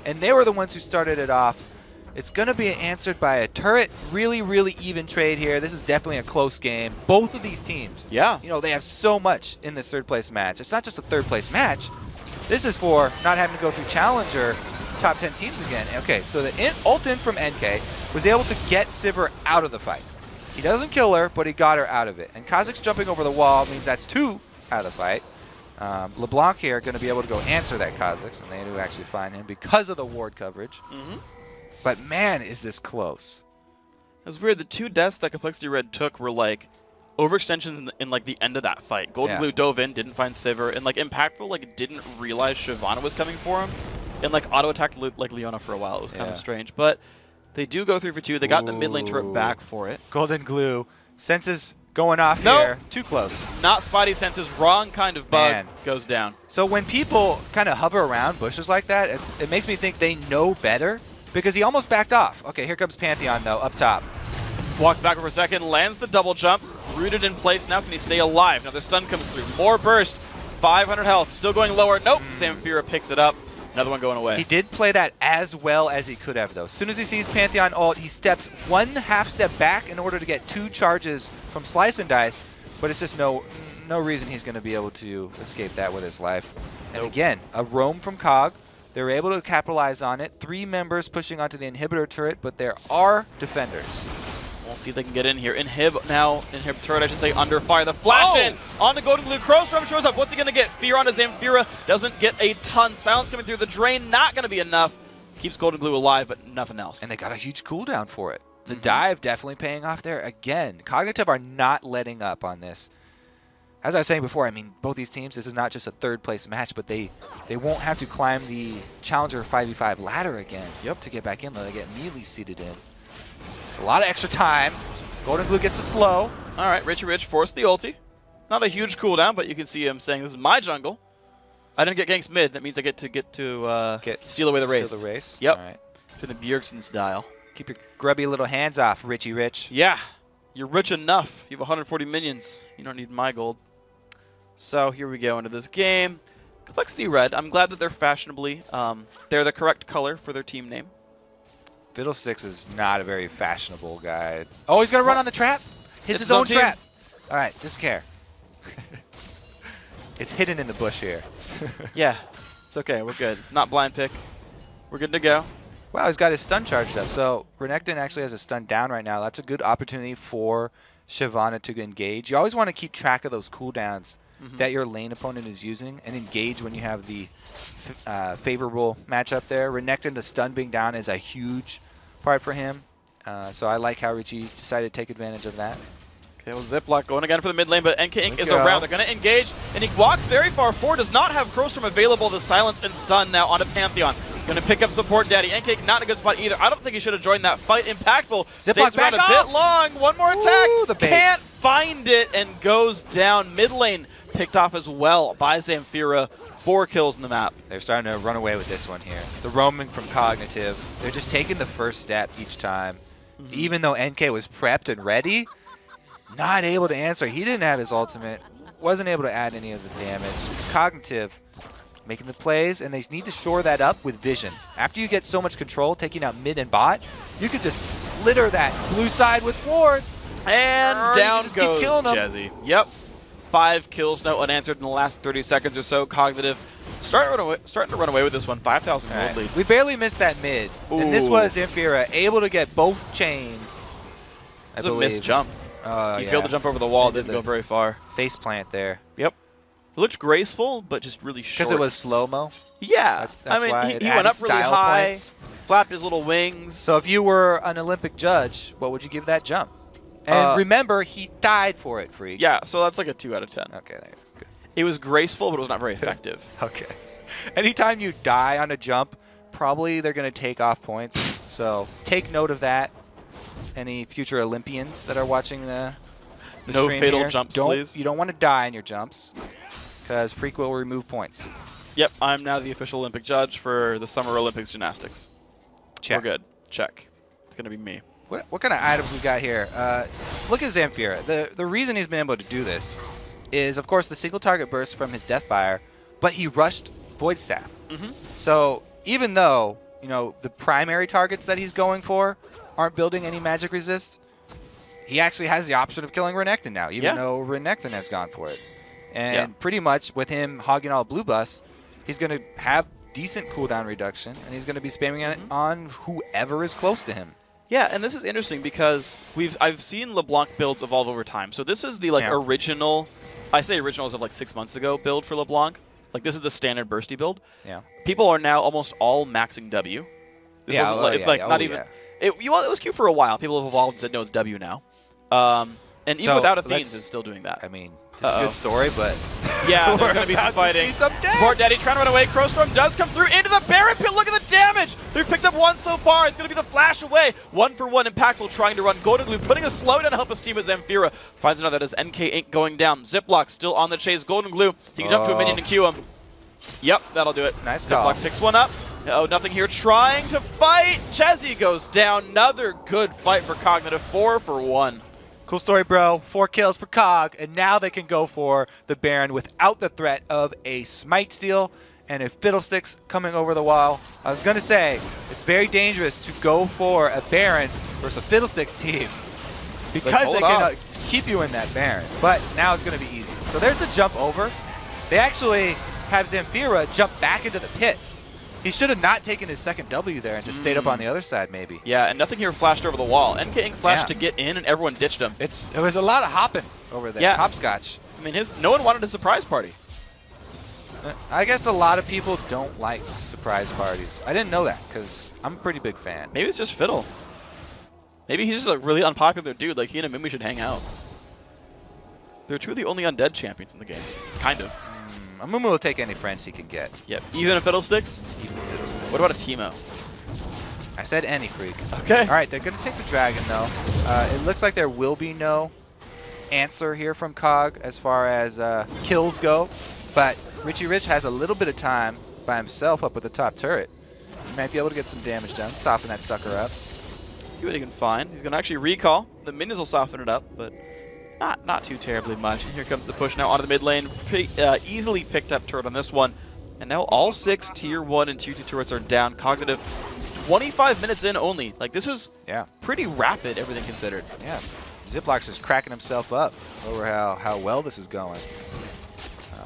And they were the ones who started it off. It's going to be answered by a turret. Really, really even trade here. This is definitely a close game. Both of these teams, yeah, you know, they have so much in this third-place match. It's not just a third-place match. This is for not having to go through Challenger top 10 teams again. Okay, so the ult in from NK was able to get Sivir out of the fight. He doesn't kill her, but he got her out of it. And Kha'Zix jumping over the wall means that's 2 out of the fight. LeBlanc here going to be able to go answer that Kha'Zix, and they do actually find him because of the ward coverage. But man, is this close. It's weird. The 2 deaths that Complexity Red took were like overextensions in like the end of that fight. Golden Glue dove in, didn't find Sivir, and like Impactful like didn't realize Shyvana was coming for him, and like auto attacked like Leona for a while. It was kind of strange, but they do go 3 for 2. They got the mid lane turret back for it. Golden Glue senses going off here. Too close. Not Spidey senses. Wrong kind of bug. Goes down. So when people kind of hover around bushes like that, it makes me think they know better. Because he almost backed off. Okay, here comes Pantheon, though, up top. Walks back for a second, lands the double jump, rooted in place. Now can he stay alive? Another stun comes through. More burst. 500 health. Still going lower. Nope. Zamfira picks it up. Another one going away. He did play that as well as he could have, though. As soon as he sees Pantheon ult, he steps 1 half step back in order to get 2 charges from Slice and Dice. But it's just no reason he's going to be able to escape that with his life. And again, a roam from COG. They were able to capitalize on it. 3 members pushing onto the inhibitor turret, but there are defenders. We'll see if they can get in here. Inhib now, inhib turret, I should say, under fire. The flash in on the Golden Glue. Crowstorm shows up. What's he going to get? Fear on his Zamfira. Doesn't get a ton. Silence coming through the drain. Not going to be enough. Keeps Golden Glue alive, but nothing else. And they got a huge cooldown for it. The dive definitely paying off there. Again, Cognitive are not letting up on this. As I was saying before, I mean, both these teams, this is not just a third-place match, but they won't have to climb the Challenger 5v5 ladder again to get back in. They get immediately seated in. It's a lot of extra time. Golden Glue gets the slow. All right, Richie Rich forced the ulti. Not a huge cooldown, but you can see him saying, this is my jungle. I didn't get ganks mid. That means I get to steal away the race. Steal the race? Yep. All right. To the Bjergsen style. Keep your grubby little hands off, Richie Rich. Yeah. You're rich enough. You have 140 minions. You don't need my gold. So here we go into this game. Complexity Red, I'm glad that they're fashionably, they're the correct color for their team name. Fiddlesticks is not a very fashionable guy. Oh, he's going to run on the trap? It's his own trap. All right, just care. It's hidden in the bush here. Yeah, it's okay. We're good. It's not blind pick. We're good to go. Wow, he's got his stun charged up. So Renekton actually has a stun down right now. That's a good opportunity for Shyvana to engage. You always want to keep track of those cooldowns that your lane opponent is using and engage when you have the favorable matchup there. Renekton, the stun being down is a huge part for him. So I like how Richie decided to take advantage of that. Okay, well, Ziploc going again for the mid lane, but NK Inc. is around. They're going to engage, and he walks very far forward. Does not have Crowstorm available to silence and stun now onto Pantheon. Going to pick up support daddy. NK not in a good spot either. I don't think he should have joined that fight. Impactful. Ziploc back around a bit long. One more attack. Ooh, the bait. Can't find it and goes down. Mid lane picked off as well by Zamfira. 4 kills in the map. They're starting to run away with this one here. The roaming from Cognitive. They're just taking the first step each time. Even though NK was prepped and ready, not able to answer. He didn't have his ultimate. Wasn't able to add any of the damage. It's Cognitive making the plays, and they need to shore that up with vision. After you get so much control, taking out mid and bot, you could just litter that blue side with wards. And down just goes keep killing them. Jezzy. Yep. 5 kills, no unanswered in the last 30 seconds or so. Cognitive starting to run away with this one. 5,000 gold lead. We barely missed that mid. And this was Infira able to get both chains. It's a missed jump. He failed the jump over the wall, didn't go very far. Face plant there. Yep. It looked graceful, but just really short. Because it was slow-mo? Yeah. That's why I mean, it he went added up really style high, points. flapped his little wings. So if you were an Olympic judge, what would you give that jump? And remember, he died for it, Freak. Yeah, so that's like a 2 out of 10. Okay, there you go. Good. It was graceful, but it was not very effective. Okay. Anytime you die on a jump, probably they're going to take off points. So take note of that. Any future Olympians that are watching the No stream fatal here, jumps, don't, please. You don't want to die in your jumps because Freak will remove points. Yep, I'm now the official Olympic judge for the Summer Olympics gymnastics. Check. We're good. Check. It's going to be me. What kind of items we got here? Look at Zamfira. The reason he's been able to do this is, of course, the single target burst from his Deathfire, but he rushed Void Staff. So even though, you know, the primary targets that he's going for aren't building any magic resist, he actually has the option of killing Renekton now, even though Renekton has gone for it. And pretty much with him hogging all blue buffs, he's going to have decent cooldown reduction, and he's going to be spamming it on whoever is close to him. Yeah, and this is interesting because I've seen LeBlanc builds evolve over time. So this is the original, I say original as of like 6 months ago build for LeBlanc. Like this is the standard bursty build. Yeah. People are now almost all maxing W. This it's like not even. It was cute for a while. People have evolved and said no, it's W now. And even without Athenes, it's still doing that. I mean, it's a good story, but yeah, there's going to be some fighting. Support Daddy trying to run away. Crowstorm does come through into the Baron Pit. Look at the damage. They've picked up one so far. It's going to be the flash away. 1-for-1 Impactful trying to run Golden Glue, putting a slowdown to help his team as Zamfira finds another. That is NK Inc. going down. Ziploc still on the chase. Golden Glue. He can jump to a minion and Q him. Yep, that'll do it. Nice call. Ziploc picks one up. Oh, nothing here. Trying to fight. Chezzy goes down. Another good fight for Cognitive. 4-for-1. Cool story, bro. 4 kills for COG, and now they can go for the Baron without the threat of a Smite Steal and a Fiddlesticks coming over the wall. I was going to say, it's very dangerous to go for a Baron versus a Fiddlesticks team because they can keep you in that Baron. But now it's going to be easy. So there's the jump over. They actually have Zamfira jump back into the pit. He should have not taken his second W there and just stayed up on the other side, maybe. Yeah, and nothing here flashed over the wall. NK Inc. flashed to get in, and everyone ditched him. It was a lot of hopping over there. Yeah. Hopscotch. I mean, no one wanted a surprise party. I guess a lot of people don't like surprise parties. I didn't know that, because I'm a pretty big fan. Maybe it's just Fiddle. Maybe he's just a really unpopular dude. Like, he and Mimi should hang out. They're two of the only undead champions in the game. Kind of. Amumu will take any friends he can get. Yep. Even a Fiddlesticks? Even a Fiddlesticks. What about a Teemo? I said any, Freak. Okay. All right, they're going to take the Dragon, though. It looks like there will be no answer here from COG as far as kills go. But Richie Rich has a little bit of time by himself up with the top turret. He might be able to get some damage done, soften that sucker up. See what he can find. He's going to actually recall. The minions will soften it up, but not too terribly much. And here comes the push now onto the mid lane. Easily picked up turret on this one. And now all 6 tier 1 and tier 2 turrets are down. Cognitive 25 minutes in only. Like, this is pretty rapid, everything considered. Yeah. Ziploc's just cracking himself up over how well this is going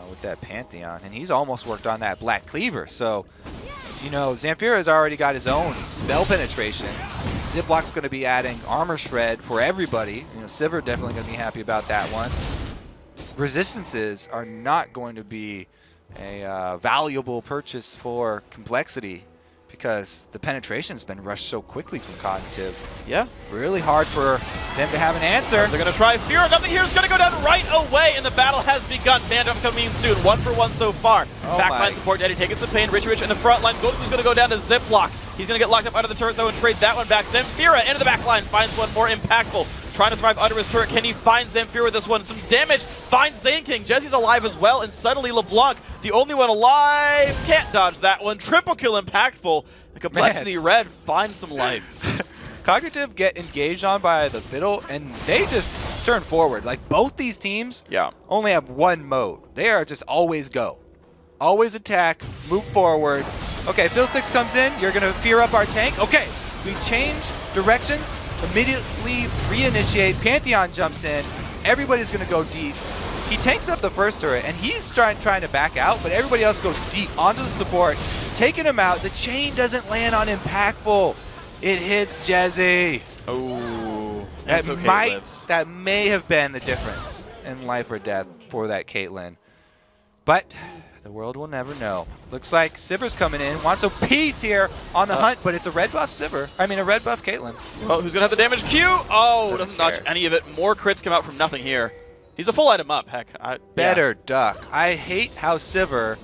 with that Pantheon. And he's almost worked on that Black Cleaver. So, you know, Zamfira has already got his own spell penetration. Ziploc's going to be adding Armor Shred for everybody. You know, Sivir definitely going to be happy about that one. Resistances are not going to be a valuable purchase for Complexity because the penetration's been rushed so quickly from Cognitive. Yeah. Really hard for them to have an answer. They're going to try Fear. Nothing here is going to go down right away, and the battle has begun. Phantom coming in soon. 1-for-1 so far. Backline support, Daddy taking some pain. Rich in the front line. Goku's going to go down to Ziploc. He's going to get locked up under the turret, though, and trade that one back. Zamfira into the backline. Finds one more impactful. Trying to survive under his turret. Can he find Zamfira with this one? Some damage. Finds Zane King. Jesse's alive as well, and suddenly LeBlanc, the only one alive, can't dodge that one. Triple kill impactful. The Complexity Red finds some life. Cognitive get engaged on by the Fiddle, and they just turn forward. Like, both these teams only have one mode. They are just always go. Always attack, move forward. Okay, Fiddlesticks comes in. You're going to fear up our tank. Okay, we change directions, immediately reinitiate. Pantheon jumps in. Everybody's going to go deep. He tanks up the first turret, and he's trying to back out, but everybody else goes deep onto the support, taking him out. The chain doesn't land on Impactful. It hits Jesse. Oh, that may have been the difference in life or death for that Caitlyn. But the world will never know. Looks like Sivir's coming in. Wants a piece here on the hunt, but it's a red buff Sivir. I mean, a red buff Caitlyn. Oh, who's going to have the damage Q? Oh, doesn't dodge care. any of it. More crits come out from nothing here. He's a full item up, heck. Better duck. I hate how Sivir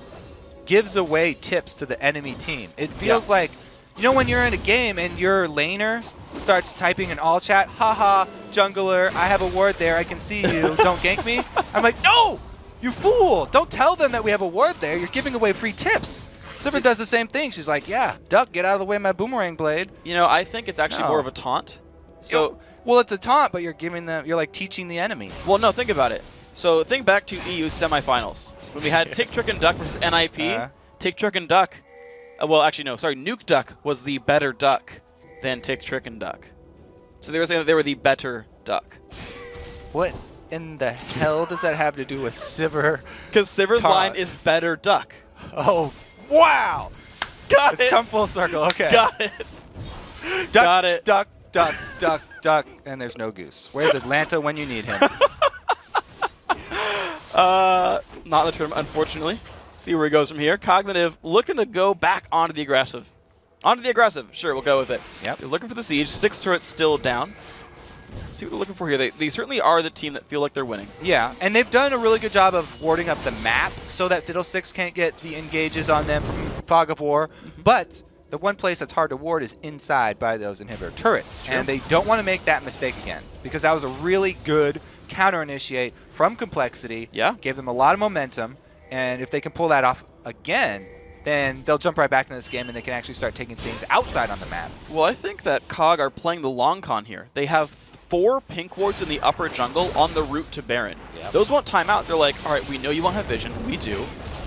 gives away tips to the enemy team. It feels like, you know, when you're in a game and your laner starts typing in all chat, haha, jungler, I have a ward there, I can see you, don't gank me. I'm like, no, you fool. Don't tell them that we have a ward there. You're giving away free tips. Sivir does the same thing. She's like, yeah, duck, get out of the way of my boomerang blade. You know, I think it's actually more of a taunt. So, well, it's a taunt, but you're giving them, you're like teaching the enemy. Well, no, think about it. So think back to EU semifinals when we had Tick, Trick, and Duck versus NIP. Tick, Trick, and Duck. Well, actually, no, sorry. Nuke Duck was the better duck than Tick, Trick, and Duck. So they were saying that they were the better duck. What in the hell does that have to do with Sivir? Because Sivir's line is better duck. Oh, wow. Got it. It's come full circle. Okay. Got it. Duck, Got it. Duck, duck, duck, duck, and there's no goose. Where's Atlanta when you need him? Not in the tournament, unfortunately. See where he goes from here. Cognitive looking to go back onto the aggressive. Onto the aggressive. Sure, we'll go with it. Yep. They're looking for the siege. 6 turrets still down. See what they're looking for here. They certainly are the team that feel like they're winning. Yeah, and they've done a really good job of warding up the map so that Fiddlesticks can't get the engages on them from Fog of War. But the one place that's hard to ward is inside by those inhibitor turrets. Sure. And they don't want to make that mistake again because that was a really good counter-initiate from Complexity. Yeah. Gave them a lot of momentum. And if they can pull that off again, then they'll jump right back into this game and they can actually start taking things outside on the map. Well, I think that COG are playing the long con here. They have 4 pink wards in the upper jungle on the route to Baron. Yep. Those won't time out. They're like, all right, we know you won't have vision. We do.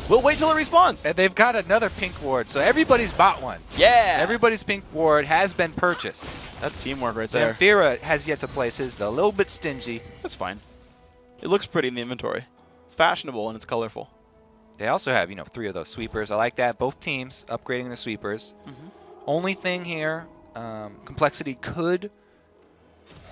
We'll wait till it respawns. And they've got another pink ward, so everybody's bought one. Yeah. Everybody's pink ward has been purchased. That's teamwork right there. Zamfira has yet to place his, a little bit stingy. That's fine. It looks pretty in the inventory. It's fashionable and it's colorful. They also have, 3 of those sweepers. I like that. Both teams upgrading the sweepers. Only thing here, Complexity could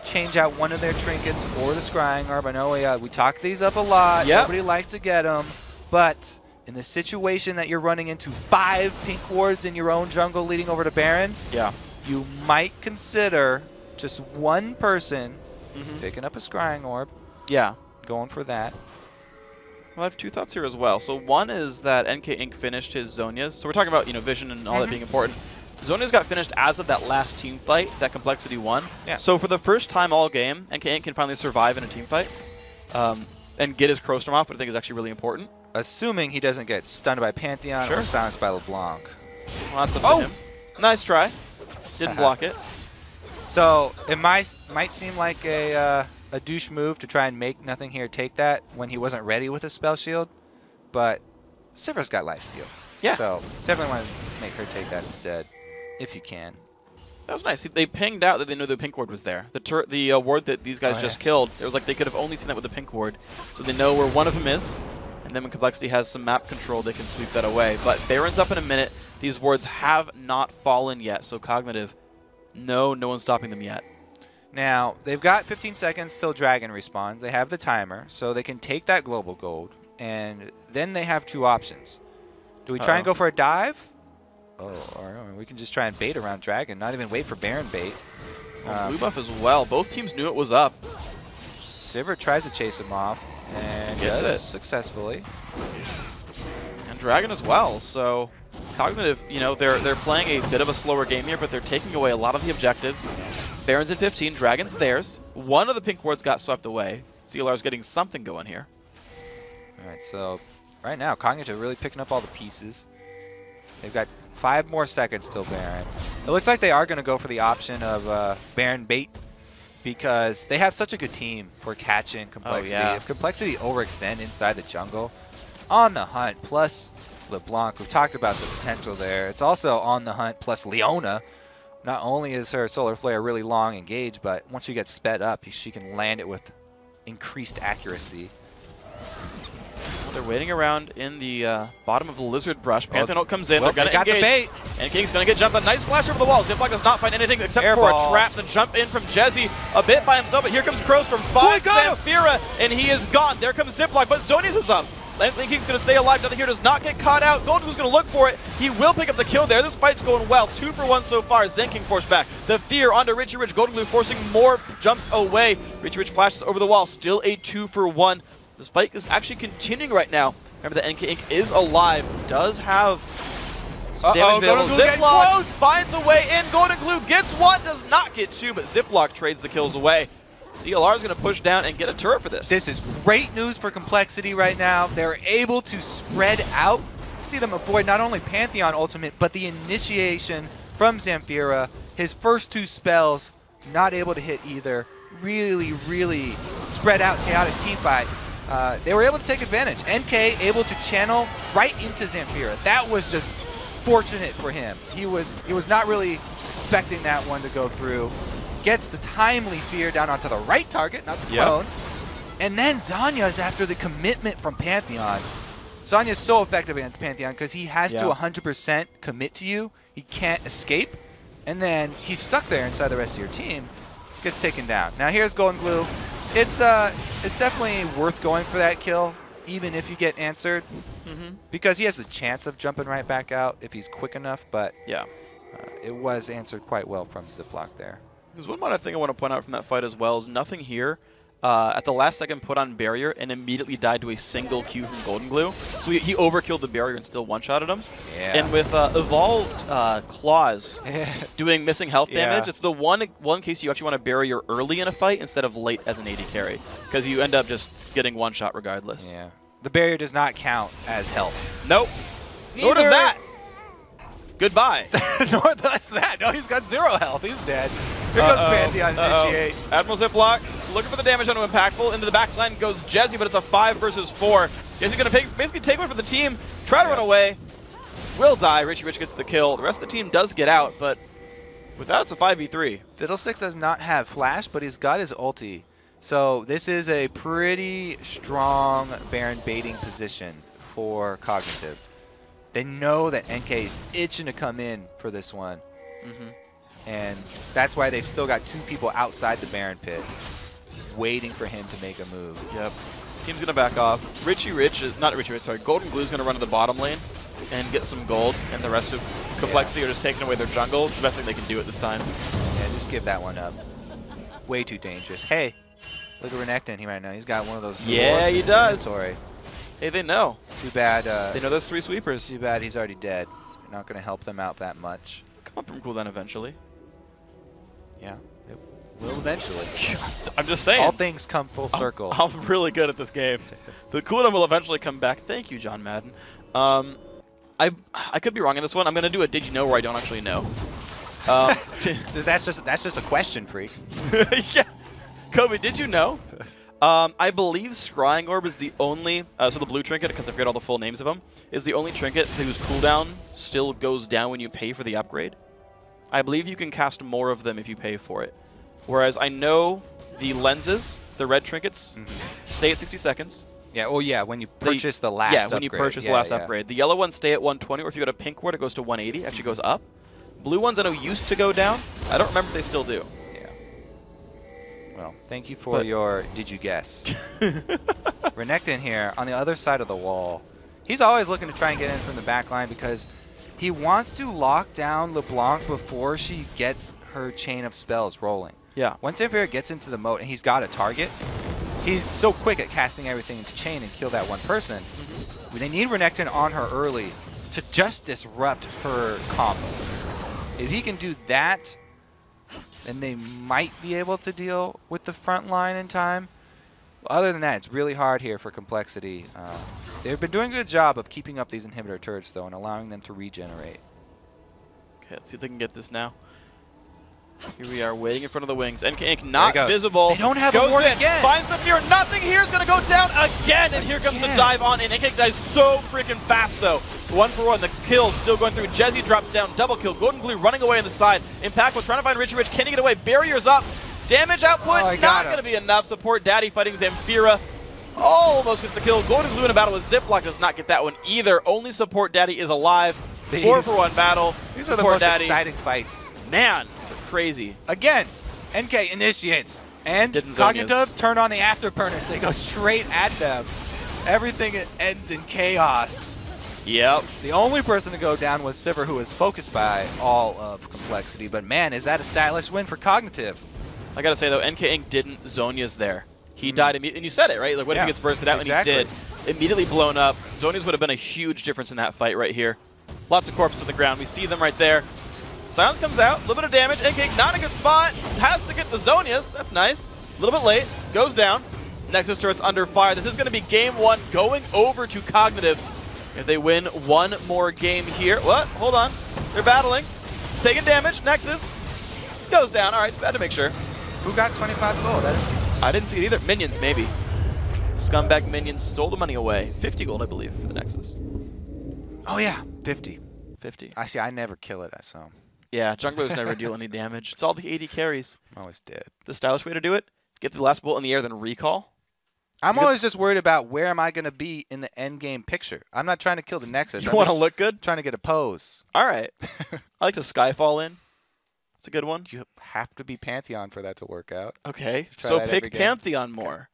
change out one of their trinkets for the Scrying Orb. I know we talk these up a lot. Yep. Nobody likes to get them. But in the situation that you're running into 5 pink wards in your own jungle leading over to Baron, you might consider just one person picking up a Scrying Orb. Yeah. Going for that. Well, I have 2 thoughts here as well. So one is that NK Inc. finished his Zonias. So we're talking about, vision and all that being important. Zonias got finished as of that last team fight that Complexity won. Yeah. So for the first time all game, NK Inc. can finally survive in a team fight and get his Crowstorm off, which I think is actually really important. Assuming he doesn't get stunned by Pantheon or silenced by LeBlanc. Well, that's up to him. Nice try. Didn't block it. So it might seem like a douche move to try and make Nothing Here take that when he wasn't ready with a spell shield, but Sivir's got lifesteal. Yeah. So definitely want to make her take that instead, if you can. That was nice. They pinged out that they knew the pink ward was there. The ward that these guys just killed, it was like they could have only seen that with the pink ward. So they know where one of them is, and then when Complexity has some map control, they can sweep that away. But Baron's up in a minute. These wards have not fallen yet, so Cognitive, no one's stopping them yet. Now, they've got 15 seconds till Dragon respawns. They have the timer, so they can take that global gold, and then they have 2 options. Do we try and go for a dive? Or we can just try and bait around Dragon, not even wait for Baron bait. Blue buff as well. Both teams knew it was up. Sivir tries to chase him off, and gets it successfully. And Dragon as well, so Cognitive, they're playing a bit of a slower game here, but they're taking away a lot of the objectives. Baron's at 15, Dragon's theirs. One of the pink wards got swept away. CLR's getting something going here. All right, so right now, Cognitive really picking up all the pieces. They've got 5 more seconds till Baron. It looks like they are going to go for the option of Baron bait because they have such a good team for catching Complexity. If Complexity overextend inside the jungle, on the hunt, plus LeBlanc, we've talked about the potential there. It's also on the hunt, plus Leona. Not only is her Solar Flare really long engaged, but once she gets sped up, she can land it with increased accuracy. They're waiting around in the bottom of the Lizard Brush. Pantheon comes in. Well, they're going to engage. The bait. And King's going to get jumped. A nice flash over the wall. Ziploc does not find anything except for a trap. The jump in from Jezzy a bit by himself. But here comes Crowstorm. Finds Zamfira, and he is gone. There comes Ziploc, but Zonias is up. King's going to stay alive. Nothing here does not get caught out. Golden Glue's going to look for it. He will pick up the kill there. This fight's going well. 2 for 1 so far. Zen King forced back. The fear onto Richie Rich. Golden Glue forcing more jumps away. Richie Rich flashes over the wall. Still a 2 for 1. This fight is actually continuing right now. Remember that NK Inc. is alive. Does have some damage available. Ziploc finds a way in. Golden Glue gets 1. Does not get 2, but Ziploc trades the kills away. CLR is going to push down and get a turret for this. This is great news for Complexity right now. They're able to spread out. See them avoid not only Pantheon ultimate, but the initiation from Zamfira. His first 2 spells, not able to hit either. Really, really spread out chaotic team fight. They were able to take advantage. NK able to channel right into Zamfira. That was just fortunate for him. He was not really expecting that one to go through. Gets the timely fear down onto the right target, not the clone. And then Zanya's after the commitment from Pantheon. Zanya's so effective against Pantheon because he has to 100% commit to you. He can't escape. And then he's stuck there inside the rest of your team. Gets taken down. Now here's Golden Glue. It's definitely worth going for that kill, even if you get answered. Because he has the chance of jumping right back out if he's quick enough. But it was answered quite well from Ziploc there. There's one more thing I want to point out from that fight as well is nothing here. At the last second put on barrier and immediately died to a single Q from Golden Glue. So he overkilled the barrier and still one-shotted him. And with Evolved Claws doing missing health damage, it's the one case you actually want to barrier early in a fight instead of late as an AD carry. Because you end up just getting one shot regardless. Yeah. The barrier does not count as health. Nope. Nor does that. Goodbye. Nor does that. No, he's got 0 health. He's dead. Here goes Pantheon initiate. Admiral Ziploc looking for the damage onto Impactful. Into the back line goes Jesse, but it's a 5 versus 4. Jesse's going to basically take one for the team, try to run away. Will die. Richie Rich gets the kill. The rest of the team does get out, but with that, it's a 5v3. Fiddlesticks does not have flash, but he's got his ulti. So this is a pretty strong Baron baiting position for Cognitive. They know that NK is itching to come in for this one. And that's why they've still got 2 people outside the Baron pit waiting for him to make a move. Team's going to back off. Golden Glue's going to run to the bottom lane and get some gold, and the rest of Complexity are just taking away their jungle. It's the best thing they can do at this time. Yeah, just give that one up. Way too dangerous. Hey, look at Renekton here right now. He's got one of those blue orbs in his inventory. Hey, they know. Too bad. They know those 3 sweepers. Too bad he's already dead. You're not going to help them out that much. Come up from cooldown eventually. Yeah, it will eventually. I'm just saying. All things come full circle. I'm really good at this game. The cooldown will eventually come back. Thank you, John Madden. I could be wrong on this one. I'm going to do a did you know where I don't actually know. That's just a question, freak. Yeah. Kobe, did you know? I believe Scrying Orb is the only, so the blue trinket, because I forget all the full names of them, is the only trinket whose cooldown still goes down when you pay for the upgrade. I believe you can cast more of them if you pay for it. Whereas I know the lenses, the red trinkets, stay at 60 seconds. Yeah, oh yeah, when you purchase the last upgrade. Yeah, when you purchase the last upgrade. The yellow ones stay at 120, or if you go to pink ward, it goes to 180, actually goes up. Blue ones I know used to go down. I don't remember if they still do. Well, thank you for your did you guess. Renekton here on the other side of the wall. He's always looking to try and get in from the back line because he wants to lock down LeBlanc before she gets her chain of spells rolling. Yeah. Once Zamfira gets into the moat and he's got a target, he's so quick at casting everything into chain and kill that one person. They need Renekton on her early to just disrupt her combo. If he can do that, then they might be able to deal with the front line in time. Other than that, it's really hard here for Complexity. They've been doing a good job of keeping up these inhibitor turrets, though, and allowing them to regenerate. Okay, let's see if they can get this now. Here we are, waiting in front of the wings. NK Inc. not visible. They don't have a ward again. Finds the fear. Nothing here is going to go down again. And here comes the dive on in. NK Inc. dies so freaking fast, though. 1 for 1. The kill still going through. Jesse drops down. Double kill. Golden Glue running away on the side. Impactful trying to find Richie Rich. Can he get away? Barriers up. Damage output not going to be enough. Support Daddy fighting Zamfira. Almost gets the kill. Golden Glue in a battle with Ziploc does not get that one either. Only Support Daddy is alive. 4 for 1 battle. These are the most exciting fights. Man. Crazy. Again, NK initiates. And Cognitive turn on the afterburners. They go straight at them. everything ends in chaos. Yep. The only person to go down was Sivir, who was focused by all of Complexity. But man, is that a stylish win for Cognitive. I gotta say though, NK Inc. didn't. Zonia's there. He died immediately, and you said it, right? Like, what if he gets bursted out? Exactly. And he did. Immediately blown up. Zonia's would have been a huge difference in that fight right here. Lots of corpses on the ground. We see them right there. Silence comes out. A little bit of damage. NK Inc. not in a good spot. Has to get the Zonias. That's nice. A little bit late. Goes down. Nexus turret's under fire. This is going to be game 1 going over to Cognitive. If they win one more game here. What? Hold on. They're battling. Taking damage. Nexus goes down. All right, it's bad to make sure. Who got 25 gold? I didn't see it either. Minions, maybe. Scumbag Minions stole the money away. 50 gold, I believe, for the Nexus. Oh, yeah. 50. 50. Actually, I never kill it, so. Yeah, junglers never deal any damage. It's all the 80 carries. I'm always dead. The stylish way to do it, get the last bullet in the air, then recall. I'm always just worried about where am I going to be in the end game picture. I'm not trying to kill the Nexus. You want to look good? Trying to get a pose. All right. I like to Skyfall in. It's a good one. You have to be Pantheon for that to work out. Okay, so pick Pantheon more.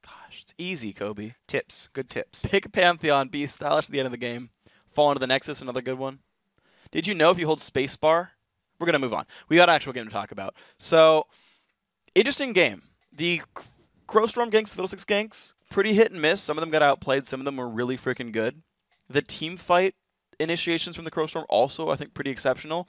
Gosh, it's easy, Kobe. Tips. Good tips. Pick Pantheon, be stylish at the end of the game. Fall into the Nexus, another good one. Did you know if you hold spacebar? We're going to move on. We got an actual game to talk about. So, interesting game. The Crowstorm ganks, the Fiddlesticks ganks, pretty hit and miss. Some of them got outplayed. Some of them were really freaking good. The team fight initiations from the Crowstorm also, I think, pretty exceptional.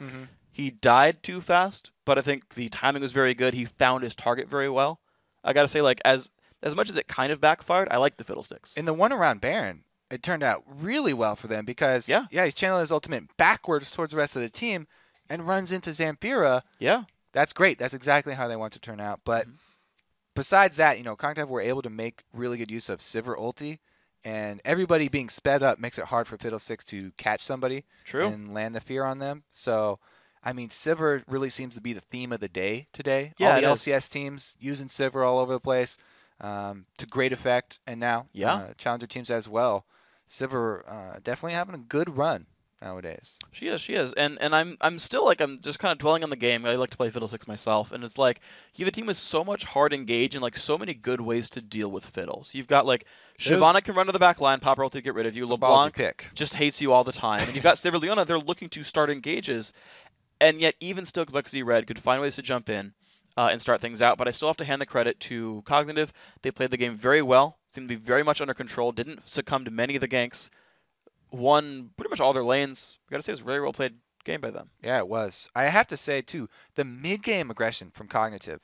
He died too fast, but I think the timing was very good. He found his target very well. I got to say, like, as much as it kind of backfired, I like the Fiddlesticks. In the one around Baron, it turned out really well for them because, yeah, he's channeling his ultimate backwards towards the rest of the team and runs into Zamfira. Yeah. That's great. That's exactly how they want to turn out. But besides that, you know, Cognitive were able to make really good use of Sivir ulti, and everybody being sped up makes it hard for Fiddlesticks to catch somebody and land the fear on them. So, I mean, Sivir really seems to be the theme of the day today. Yeah, all the LCS teams using Sivir all over the place to great effect, and now Challenger teams as well. Sivir definitely having a good run nowadays. She is. And I'm still like, I'm just kind of dwelling on the game. I like to play Fiddlesticks myself, and it's like you have a team with so much hard engage and like so many good ways to deal with Fiddles. You've got like Shyvana can run to the back line, pop her ulti to get rid of you. LeBlanc just hates you all the time. And you've got Sivir Leona, they're looking to start engages, and yet even still Complexity Red could find ways to jump in and start things out. But I still have to hand the credit to Cognitive. They played the game very well, seemed to be very much under control, didn't succumb to many of the ganks. Won pretty much all their lanes. I gotta say, it was a very well played game by them. Yeah, it was. I have to say too, the mid-game aggression from Cognitive.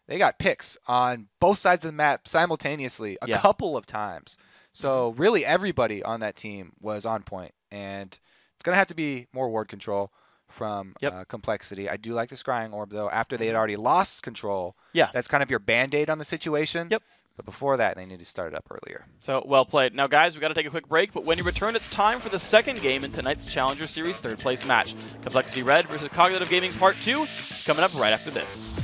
They got picks on both sides of the map simultaneously a couple of times. So really, everybody on that team was on point, and it's gonna have to be more ward control from Complexity. I do like the Scrying Orb though. After they had already lost control, that's kind of your band-aid on the situation. But before that, they need to start it up earlier. So, well played. Now, guys, we've got to take a quick break, but when you return, it's time for the second game in tonight's Challenger Series third-place match. Complexity Red versus Cognitive Gaming Part 2, coming up right after this.